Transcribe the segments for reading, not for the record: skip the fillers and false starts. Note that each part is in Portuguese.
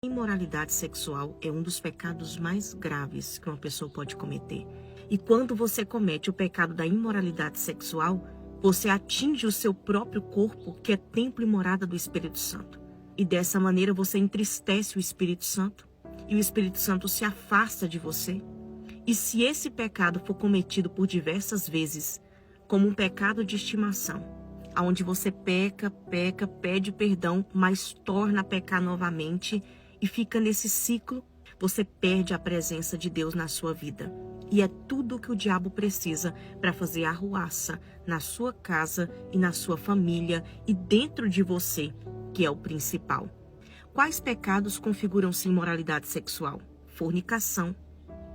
Imoralidade sexual é um dos pecados mais graves que uma pessoa pode cometer. E quando você comete o pecado da imoralidade sexual, você atinge o seu próprio corpo, que é templo e morada do Espírito Santo. E dessa maneira você entristece o Espírito Santo, e o Espírito Santo se afasta de você. E se esse pecado for cometido por diversas vezes, como um pecado de estimação, onde você peca, pede perdão, mas torna a pecar novamente e fica nesse ciclo, você perde a presença de Deus na sua vida. E é tudo que o diabo precisa para fazer arruaça na sua casa e na sua família e dentro de você, que é o principal. Quais pecados configuram-se imoralidade sexual? Fornicação,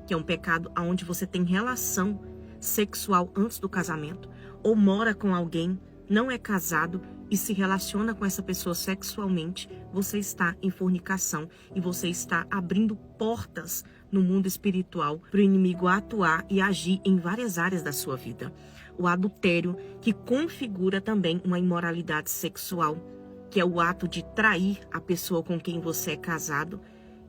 que é um pecado onde você tem relação sexual antes do casamento, ou mora com alguém, não é casado e se relaciona com essa pessoa sexualmente, você está em fornicação e você está abrindo portas no mundo espiritual para o inimigo atuar e agir em várias áreas da sua vida. O adultério, que configura também uma imoralidade sexual, que é o ato de trair a pessoa com quem você é casado.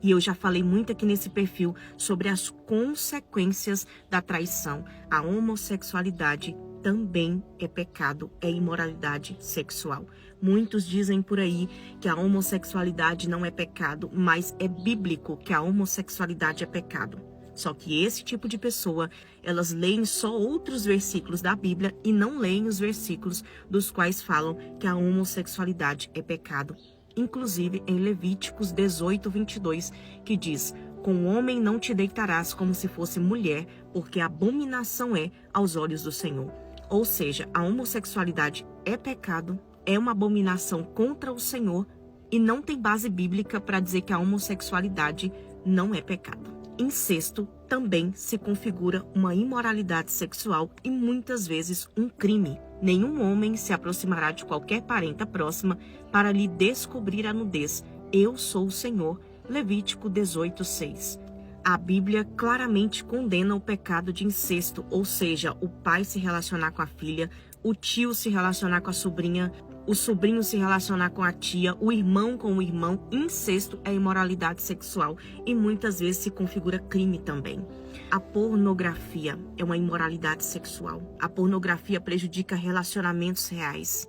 E eu já falei muito aqui nesse perfil sobre as consequências da traição. A homossexualidade também é pecado, é imoralidade sexual. Muitos dizem por aí que a homossexualidade não é pecado, mas é bíblico que a homossexualidade é pecado. Só que esse tipo de pessoa, elas leem só outros versículos da Bíblia e não leem os versículos dos quais falam que a homossexualidade é pecado. Inclusive em Levíticos 18:22, que diz: com o homem não te deitarás como se fosse mulher, porque abominação é aos olhos do Senhor. Ou seja, a homossexualidade é pecado, é uma abominação contra o Senhor e não tem base bíblica para dizer que a homossexualidade não é pecado. Incesto também se configura uma imoralidade sexual e muitas vezes um crime. Nenhum homem se aproximará de qualquer parenta próxima para lhe descobrir a nudez. Eu sou o Senhor. Levítico 18:6. A Bíblia claramente condena o pecado de incesto, ou seja, o pai se relacionar com a filha, o tio se relacionar com a sobrinha, o sobrinho se relacionar com a tia, o irmão com o irmão. Incesto é imoralidade sexual e muitas vezes se configura crime também. A pornografia é uma imoralidade sexual. A pornografia prejudica relacionamentos reais.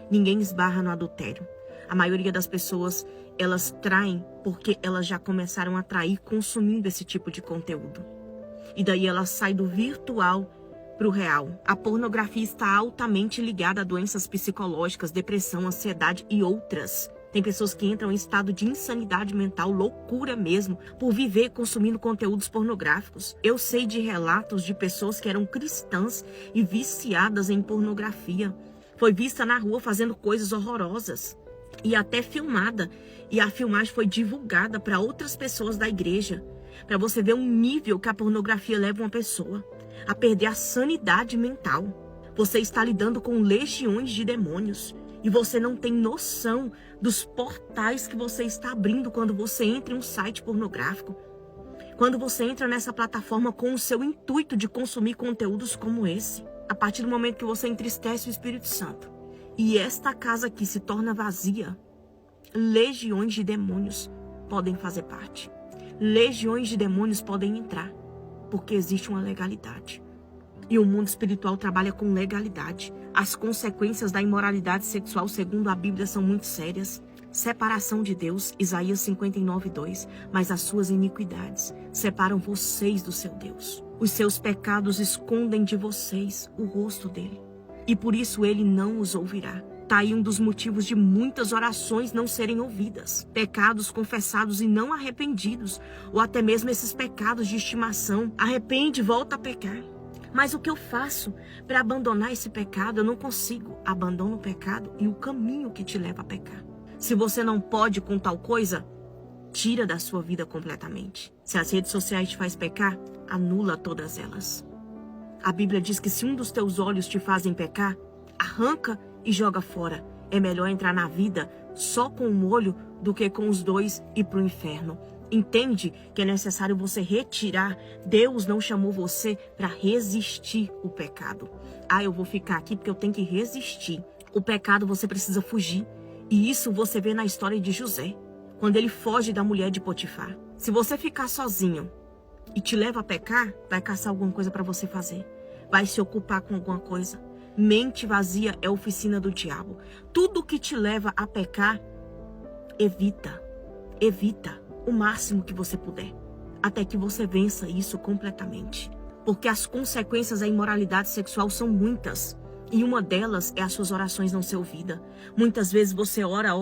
Ninguém esbarra no adultério. A maioria das pessoas, elas traem porque elas já começaram a trair consumindo esse tipo de conteúdo. E daí ela sai do virtual para o real. A pornografia está altamente ligada a doenças psicológicas, depressão, ansiedade e outras. Tem pessoas que entram em estado de insanidade mental, loucura mesmo, por viver consumindo conteúdos pornográficos. Eu sei de relatos de pessoas que eram cristãs e viciadas em pornografia. Foi vista na rua fazendo coisas horrorosas e até filmada. E a filmagem foi divulgada para outras pessoas da igreja. Para você ver um nível que a pornografia leva uma pessoa a perder a sanidade mental. Você está lidando com legiões de demônios. E você não tem noção dos portais que você está abrindo quando você entra em um site pornográfico. Quando você entra nessa plataforma com o seu intuito de consumir conteúdos como esse. A partir do momento que você entristece o Espírito Santo e esta casa aqui se torna vazia, legiões de demônios podem fazer parte. Legiões de demônios podem entrar, porque existe uma legalidade. E o mundo espiritual trabalha com legalidade. As consequências da imoralidade sexual, segundo a Bíblia, são muito sérias. Separação de Deus, Isaías 59:2. Mas as suas iniquidades separam vocês do seu Deus. Os seus pecados escondem de vocês o rosto dele. E por isso ele não os ouvirá. Está aí um dos motivos de muitas orações não serem ouvidas. Pecados confessados e não arrependidos. Ou até mesmo esses pecados de estimação. Arrepende, volta a pecar. Mas o que eu faço para abandonar esse pecado? Eu não consigo. Abandona o pecado e o caminho que te leva a pecar. Se você não pode com tal coisa, tira da sua vida completamente. Se as redes sociais te fazem pecar, anula todas elas. A Bíblia diz que se um dos teus olhos te fazem pecar, arranca e joga fora. É melhor entrar na vida só com um olho do que com os dois e ir para o inferno. Entende que é necessário você retirar. Deus não chamou você para resistir o pecado. Eu vou ficar aqui porque eu tenho que resistir. O pecado você precisa fugir. E isso você vê na história de José. quando ele foge da mulher de Potifar. Se você ficar sozinho e te leva a pecar, vai caçar alguma coisa para você fazer. Vai se ocupar com alguma coisa. Mente vazia é oficina do diabo. Tudo que te leva a pecar, evita. Evita o máximo que você puder, até que você vença isso completamente. Porque as consequências da imoralidade sexual são muitas. E uma delas é as suas orações não ser ouvidas. Muitas vezes você ora,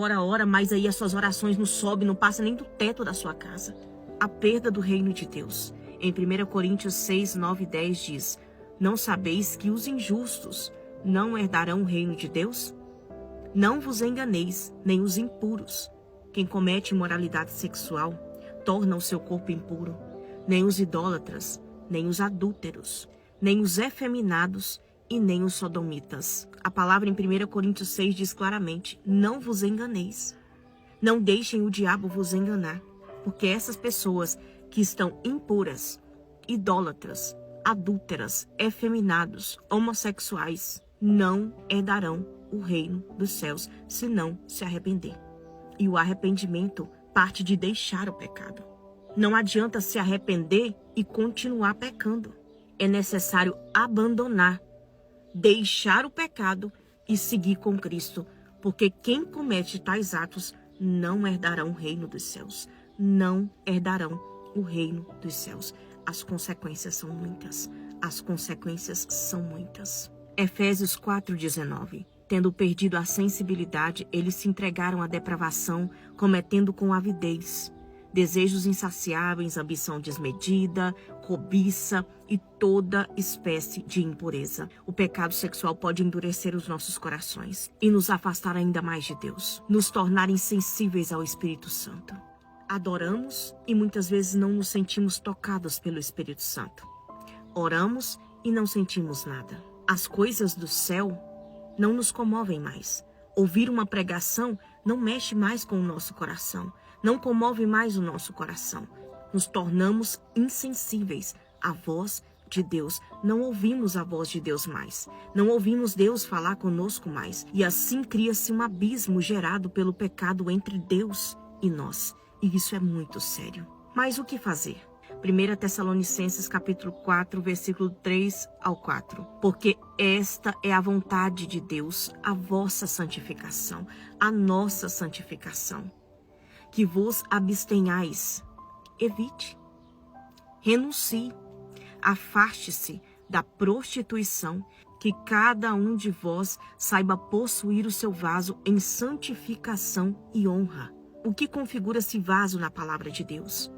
mas aí as suas orações não sobem, não passam nem do teto da sua casa. A perda do reino de Deus. Em 1 Coríntios 6, 9 e 10 diz: não sabeis que os injustos não herdarão o reino de Deus? Não vos enganeis, nem os impuros. Quem comete imoralidade sexual torna o seu corpo impuro. Nem os idólatras, nem os adúlteros, nem os efeminados e nem os sodomitas. A palavra em 1 Coríntios 6 diz claramente: não vos enganeis. Não deixem o diabo vos enganar, porque essas pessoas que estão impuras, idólatras, adúlteras, efeminados, homossexuais, não herdarão o reino dos céus se não se arrepender. E o arrependimento parte de deixar o pecado. Não adianta se arrepender e continuar pecando. É necessário abandonar, deixar o pecado e seguir com Cristo, porque quem comete tais atos não herdarão o reino dos céus. Não herdarão o reino dos céus. As consequências são muitas. As consequências são muitas. Efésios 4:19. Tendo perdido a sensibilidade, eles se entregaram à depravação, cometendo com avidez desejos insaciáveis, ambição desmedida, cobiça e toda espécie de impureza. O pecado sexual pode endurecer os nossos corações e nos afastar ainda mais de Deus, nos tornar insensíveis ao Espírito Santo. Adoramos e muitas vezes não nos sentimos tocados pelo Espírito Santo. Oramos e não sentimos nada. As coisas do céu não nos comovem mais. Ouvir uma pregação não mexe mais com o nosso coração, não comove mais o nosso coração. Nos tornamos insensíveis à voz de Deus. Não ouvimos a voz de Deus mais. Não ouvimos Deus falar conosco mais. E assim cria-se um abismo gerado pelo pecado entre Deus e nós. E isso é muito sério. Mas o que fazer? 1 Tessalonicenses capítulo 4, versículo 3 ao 4. Porque esta é a vontade de Deus, a vossa santificação, a nossa santificação. Que vos abstenhais, evite, renuncie, afaste-se da prostituição, que cada um de vós saiba possuir o seu vaso em santificação e honra. O que configura esse vaso na palavra de Deus?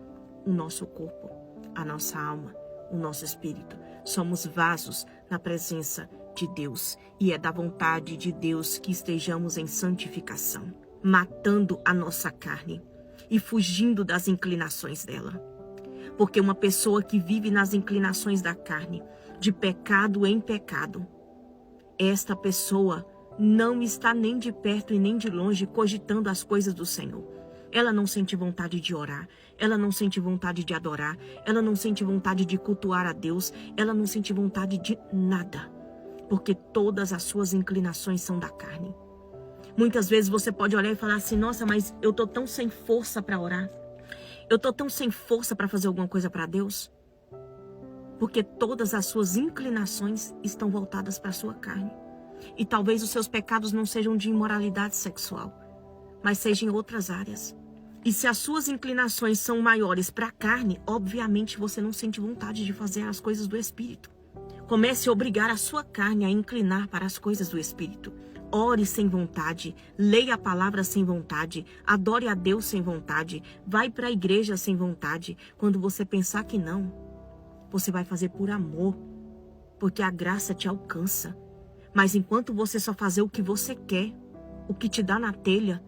O nosso corpo, a nossa alma, o nosso espírito. Somos vasos na presença de Deus e é da vontade de Deus que estejamos em santificação, matando a nossa carne e fugindo das inclinações dela. Porque uma pessoa que vive nas inclinações da carne, de pecado em pecado, esta pessoa não está nem de perto e nem de longe cogitando as coisas do Senhor. Ela não sente vontade de orar, ela não sente vontade de adorar, ela não sente vontade de cultuar a Deus, ela não sente vontade de nada, porque todas as suas inclinações são da carne. Muitas vezes você pode olhar e falar assim: nossa, mas eu tô tão sem força para orar, eu tô tão sem força para fazer alguma coisa para Deus, porque todas as suas inclinações estão voltadas para a sua carne. E talvez os seus pecados não sejam de imoralidade sexual, mas sejam em outras áreas. E se as suas inclinações são maiores para a carne, obviamente você não sente vontade de fazer as coisas do Espírito. Comece a obrigar a sua carne a inclinar para as coisas do Espírito. Ore sem vontade, leia a palavra sem vontade, adore a Deus sem vontade, vai para a igreja sem vontade. Quando você pensar que não, você vai fazer por amor, porque a graça te alcança. Mas enquanto você só fazer o que você quer, o que te dá na telha,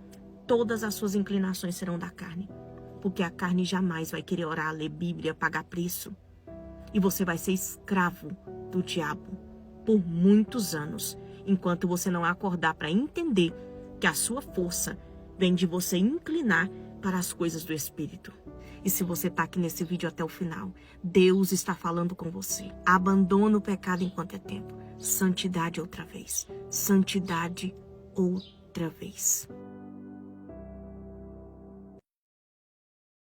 todas as suas inclinações serão da carne. Porque a carne jamais vai querer orar, ler Bíblia, pagar preço. E você vai ser escravo do diabo por muitos anos, enquanto você não acordar para entender que a sua força vem de você inclinar para as coisas do Espírito. E se você está aqui nesse vídeo até o final, Deus está falando com você. Abandona o pecado enquanto é tempo. Santidade outra vez. Santidade outra vez.